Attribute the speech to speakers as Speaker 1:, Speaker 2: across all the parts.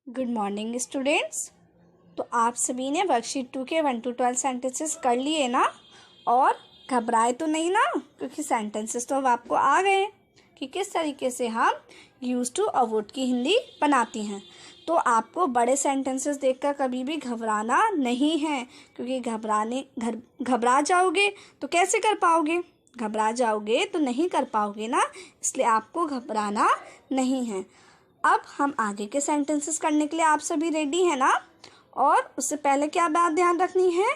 Speaker 1: Good morning students. तो आप सभी ने वर्कशीट 2 के 1 to 12 सेंटेंसेस कर लिए ना, और घबराए तो नहीं ना, क्योंकि सेंटेंसेस तो अब आपको आ गए कि किस तरीके से हम यूज टू अवॉइड की हिंदी बनाती हैं। तो आपको बड़े सेंटेंसेस देखकर कभी भी घबराना नहीं है, क्योंकि घबरा जाओगे तो कैसे कर पाओगे, घबरा जाओगे तो नहीं कर पाओगे ना, इसलिए आपको घबराना नहीं है। अब हम आगे के सेंटेंसेस करने के लिए आप सभी रेडी हैं ना, और उससे पहले क्या बात ध्यान रखनी है,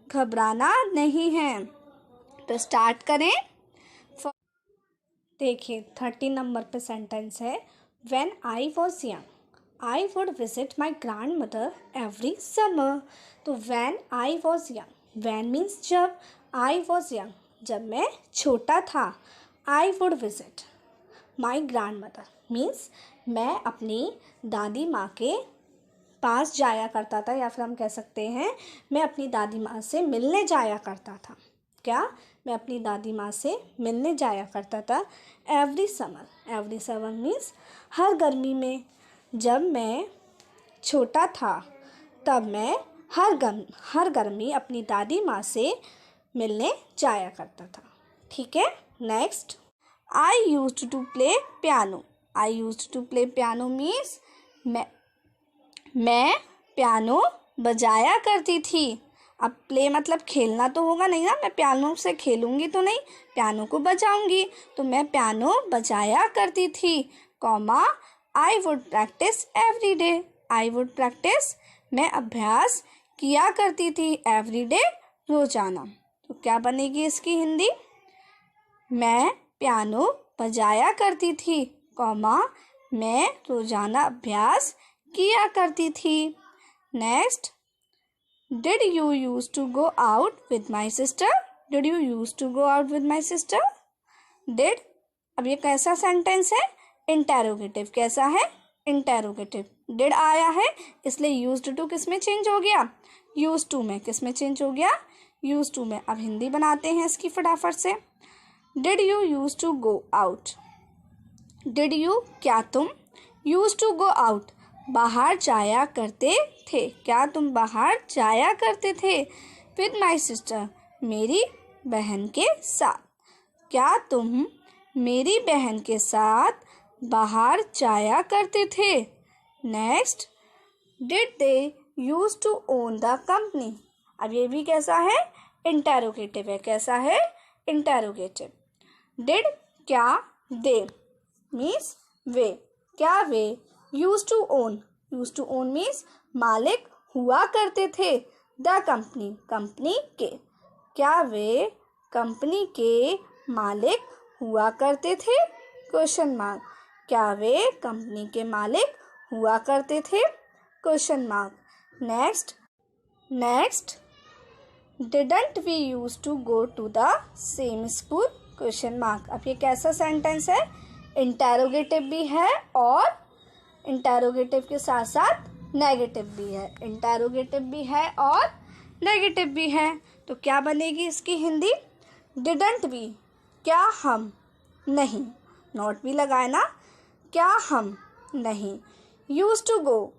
Speaker 1: घबराना नहीं है। तो स्टार्ट करें। देखिए 30 नंबर पे सेंटेंस है, when I was young I would visit my grand mother every summer. तो when I was young, when means जब, आई वॉज यंग जब मैं छोटा था, I would visit my grand mother means मैं अपनी दादी माँ के पास जाया करता था, या फिर हम कह सकते हैं मैं अपनी दादी माँ से मिलने जाया करता था। क्या, मैं अपनी दादी माँ से मिलने जाया करता था। एवरी समर मीन्स हर गर्मी में। जब मैं छोटा था तब मैं हर गर्मी अपनी दादी माँ से मिलने जाया करता था। ठीक है, next. I used to play piano. I used to play piano means मैं पियानो बजाया करती थी। अब प्ले मतलब खेलना तो होगा नहीं ना, मैं पियानो से खेलूंगी तो नहीं, पियानो को बजाऊंगी। तो मैं पियानो बजाया करती थी, comma I would practice every day. I would practice मैं अभ्यास किया करती थी, एवरी डे रोजाना। तो क्या बनेगी इसकी हिंदी, मैं पियानो बजाया करती थी, कॉमा मैं रोजाना अभ्यास किया करती थी। Next, did you use to go out with my sister. Did you use to go out with my sister. Did, अब ये कैसा सेंटेंस है, इंटेरोगेटिव। कैसा है, इंटेरोगेटिव। डिड आया है इसलिए यूज्ड टू किस में चेंज हो गया, यूज टू में। किस में चेंज हो गया, यूज टू में। अब हिंदी बनाते हैं इसकी फटाफट से। Did you use to go out. Did you क्या तुम, यूज टू गो आउट बाहर जाया करते थे। क्या तुम बाहर जाया करते थे, विद माई सिस्टर मेरी बहन के साथ। क्या तुम मेरी बहन के साथ बाहर जाया करते थे। Next, did they use to own the company. अब ये भी कैसा है, इंटेरोगेटिव है। कैसा है, इंटेरोगेटिव। डिड क्या दे मीन्स वे, क्या वे यूज टू ओन मीन्स मालिक हुआ करते थे, द कंपनी कंपनी के। क्या वे कंपनी के मालिक हुआ करते थे, क्वेश्चन मार्क। क्या वे कंपनी के मालिक हुआ करते थे, question mark. Next, didn't we use to go to the same school, question mark. अब ये कैसा सेंटेंस है, इंटेरोगेटिव भी है और इंटेरोगेटिव के साथ साथ नेगेटिव भी है। इंटेरोगेटिव भी है और नेगेटिव भी है। तो क्या बनेगी इसकी हिंदी, डिडंट वी क्या हम नहीं, नॉट भी लगाए ना, क्या हम नहीं, यूज टू गो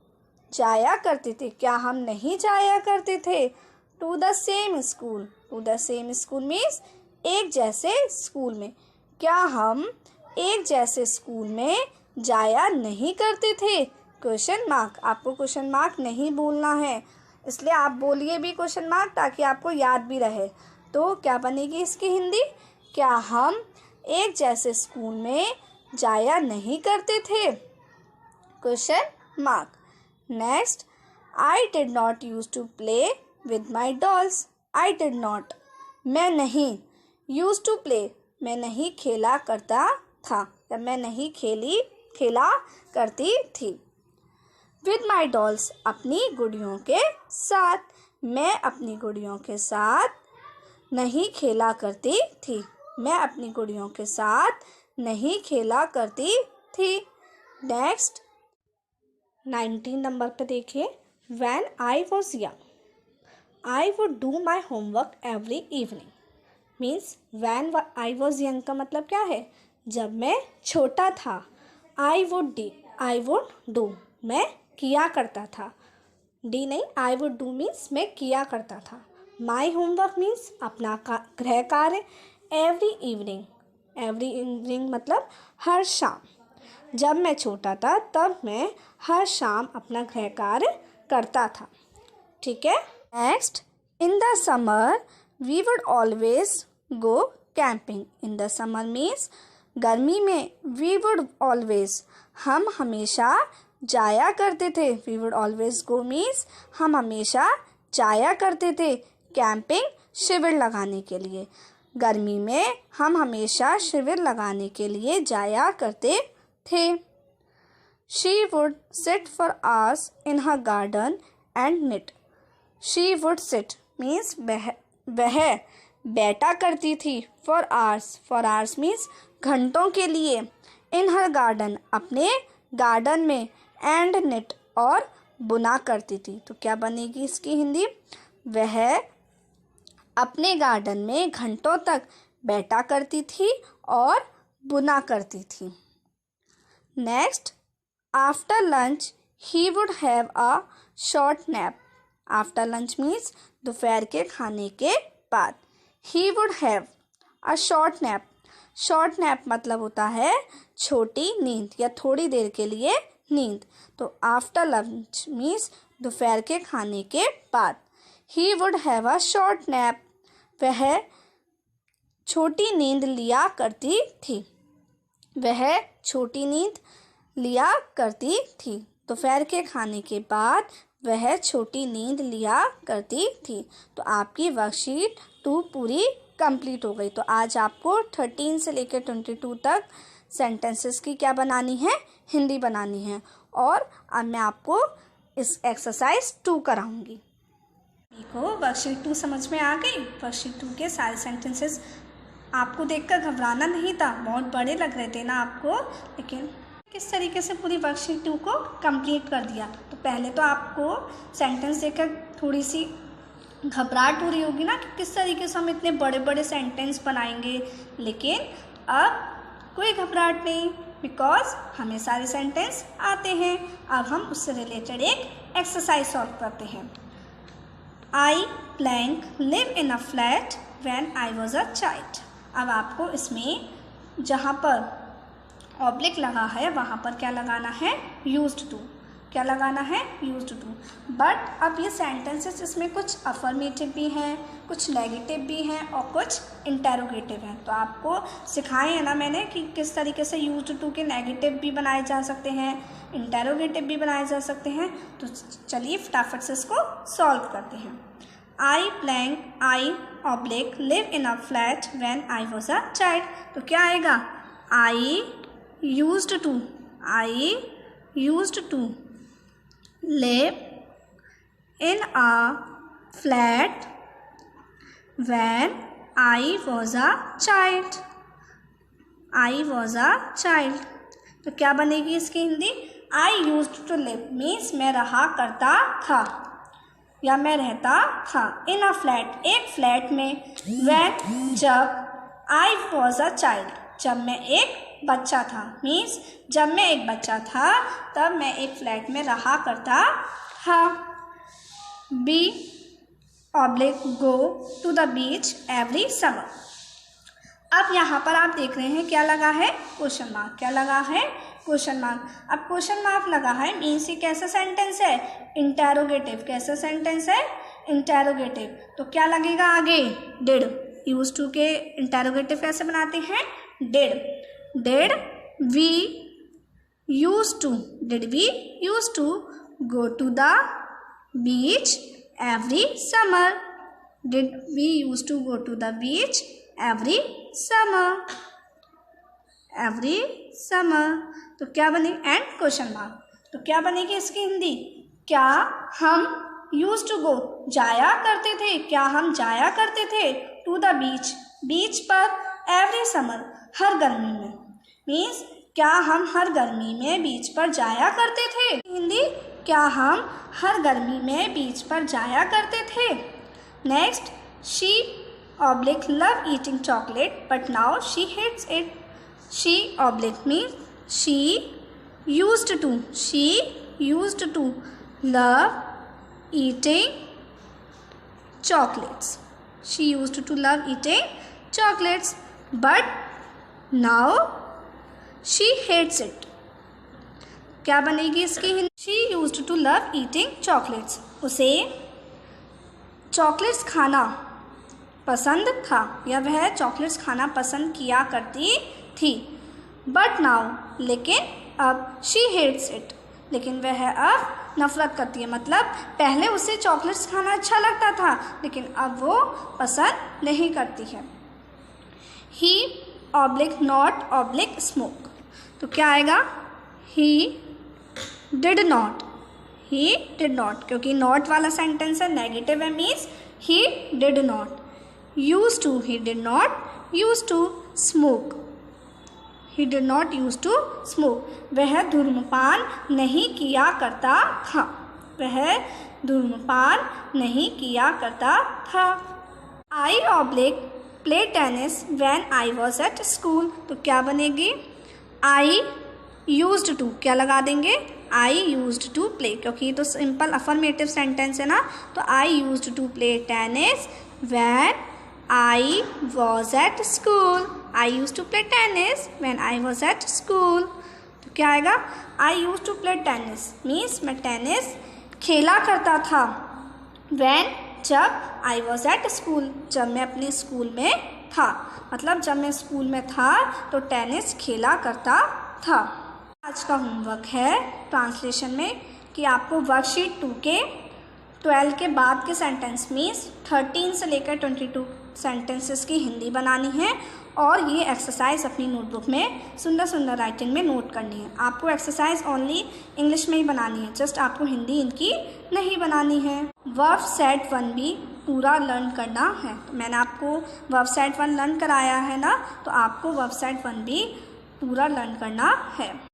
Speaker 1: जाया करते थे, क्या हम नहीं जाया करते थे, to the same school. To the same school means एक जैसे स्कूल में। क्या हम एक जैसे स्कूल में जाया नहीं करते थे, क्वेश्चन मार्क। आपको क्वेश्चन मार्क नहीं बोलना है, इसलिए आप बोलिए भी क्वेश्चन मार्क, ताकि आपको याद भी रहे। तो क्या बनेगी इसकी हिंदी, क्या हम एक जैसे स्कूल में जाया नहीं करते थे, question mark. Next, I did not use to play with my dolls. I did not मैं नहीं, यूज टू प्ले मैं नहीं खेला करता था, या मैं नहीं खेला करती थी, विद माई डॉल्स अपनी गुड़ियों के साथ। मैं अपनी गुड़ियों के साथ नहीं खेला करती थी, मैं अपनी गुड़ियों के साथ नहीं खेला करती थी। नेक्स्ट 19 नंबर पे देखिए, when I was young I would do my homework every evening means when I was young का मतलब क्या है, जब मैं छोटा था। आई वुड डू मैं किया करता था। डी नहीं, आई वुड डू मीन्स मैं किया करता था। माई होमवर्क मीन्स अपना गृह कार्य। एवरी इवनिंग मतलब हर शाम। जब मैं छोटा था तब मैं हर शाम अपना गृह कार्य करता था। ठीक है। Next, in the summer we would always go camping. In the summer means गर्मी में वी वुड ऑलवेज हम हमेशा जाया करते थे। We would always go means हम हमेशा जाया करते थे कैंपिंग शिविर लगाने के लिए। गर्मी में हम हमेशा शिविर लगाने के लिए जाया करते थे। She would sit for hours in her garden and knit. She would sit means वह बैठा करती थी for hours means घंटों के लिए in her garden अपने गार्डन में and knit और बुना करती थी। तो क्या बनेगी इसकी हिंदी? वह अपने गार्डन में घंटों तक बैठा करती थी और बुना करती थी। Next, after lunch he would have a short nap. After lunch means दोपहर के खाने के बाद। He would have a short nap. Short nap मतलब होता है छोटी नींद या थोड़ी देर के लिए नींद। तो आफ्टर लंच मीन्स दोपहर के खाने के बाद। He would have a short nap. वह छोटी नींद लिया करती थी। वह छोटी नींद लिया करती थी। दोपहर के खाने के बाद वह छोटी नींद लिया करती थी। तो आपकी वर्कशीट 2 पूरी कंप्लीट हो गई। तो आज आपको 13 से लेकर 22 तक सेंटेंसेस की क्या बनानी है? हिंदी बनानी है। और अब मैं आपको इस एक्सरसाइज 2 कराऊंगी। देखो, वर्कशीट 2 समझ में आ गई। वर्कशीट 2 के सारे सेंटेंसेस आपको देखकर घबराना नहीं था, बहुत बड़े लग रहे थे ना आपको, लेकिन किस तरीके से पूरी वर्कशीट 2 को कंप्लीट कर दिया। तो पहले तो आपको सेंटेंस देखकर थोड़ी सी घबराहट हो रही होगी ना कि किस तरीके से हम इतने बड़े बड़े सेंटेंस बनाएंगे, लेकिन अब कोई घबराहट नहीं, बिकॉज हमें सारे सेंटेंस आते हैं। अब हम उससे रिलेटेड एक एक्सरसाइज सॉल्व करते हैं। I blank live in a flat when I was a child. अब आपको इसमें जहाँ पर ऑब्लिक लगा है वहाँ पर क्या लगाना है? Used to. क्या लगाना है? Used to. बट अब ये सेंटेंसेस इसमें कुछ अफर्मेटिव भी हैं, कुछ नेगेटिव भी हैं और कुछ इंटेरोगेटिव हैं। तो आपको सिखाए हैं ना मैंने कि किस तरीके से यूज्ड टू के नेगेटिव भी बनाए जा सकते हैं, इंटेरोगेटिव भी बनाए जा सकते हैं। तो चलिए फटाफट से इसको सॉल्व करते हैं। I blank I oblique live in a flat when I was a child. तो क्या आएगा? I used to. I used to live in a flat when I was a child. I was a child. तो क्या बनेगी इसकी Hindi? I used to live means मैं रहा करता था या मैं रहता था। in a flat एक फ्लैट में। when जब I was a child जब मैं एक बच्चा था। मीन्स जब मैं एक बच्चा था तब मैं एक फ्लैट में रहा करता था। B oblique go to the beach every summer. अब यहाँ पर आप देख रहे हैं क्या लगा है? Question mark. क्या लगा है? Question mark. अब क्वेश्चन मार्क लगा है मीन्स ये कैसा सेंटेंस है? इंटेरोगेटिव। कैसा सेंटेंस है? इंटेरोगेटिव। तो क्या लगेगा आगे? डिड। यूज टू के इंटेरोगेटिव कैसे बनाते हैं? Did. Did we used to go to the beach every summer? Did we used to go to the beach every summer? Every summer. तो क्या बने? And question mark. तो क्या बनेगी इसकी हिंदी? क्या हम यूज टू गो जाया करते थे? क्या हम जाया करते थे टू द बीच बीच पर एवरी समर हर गर्मी में। मीन्स क्या हम हर गर्मी में बीच पर जाया करते थे? हिंदी क्या हम हर गर्मी में बीच पर जाया करते थे। Next, she oblique love eating chocolate but now she hates it. She oblique means she used to. She used to love eating chocolates. She used to love eating chocolates, but now she hates it. क्या बनेगी इसकी Hindi? She used to love eating chocolates. उसे chocolates खाना पसंद था या वह chocolates खाना पसंद किया करती थी. बट नाउ, लेकिन अब, शी हेट्स इट, लेकिन वह अब नफ़रत करती है. मतलब पहले उसे चॉकलेट्स खाना अच्छा लगता था, लेकिन अब वो पसंद नहीं करती है. He oblique not oblique smoke. तो क्या आएगा? He did not. He did not, क्योंकि नॉट वाला सेंटेंस है, नेगेटिव है, means he did not. Use to, he did not use to smoke. He did not used to smoke. वह धूम्रपान नहीं किया करता था. वह धूम्रपान नहीं किया करता था. I oblique play tennis when I was at school. तो क्या बनेगी? I used to, क्या लगा देंगे? I used to play, क्योंकि ये तो सिंपल अफर्मेटिव सेंटेंस है ना. तो I used to play tennis when I was at school. I used to play tennis when I was at school. तो क्या आएगा? I used to play tennis means मैं टेनिस खेला करता था. When, जब, I was at school, जब मैं अपने स्कूल में था. मतलब जब मैं स्कूल में था तो टेनिस खेला करता था. आज का होमवर्क है ट्रांसलेशन में कि आपको वर्कशीट 2 के 12 के बाद के सेंटेंस मीन्स 13 से लेकर 22 सेंटेंसेस की हिंदी बनानी है और ये एक्सरसाइज अपनी नोटबुक में सुंदर सुंदर राइटिंग में नोट करनी है. आपको एक्सरसाइज ओनली इंग्लिश में ही बनानी है, जस्ट आपको हिंदी इनकी नहीं बनानी है. वर्ब सेट 1 भी पूरा लर्न करना है. तो मैंने आपको वर्ब सेट 1 लर्न कराया है ना, तो आपको वर्ब सेट 1 भी पूरा लर्न करना है.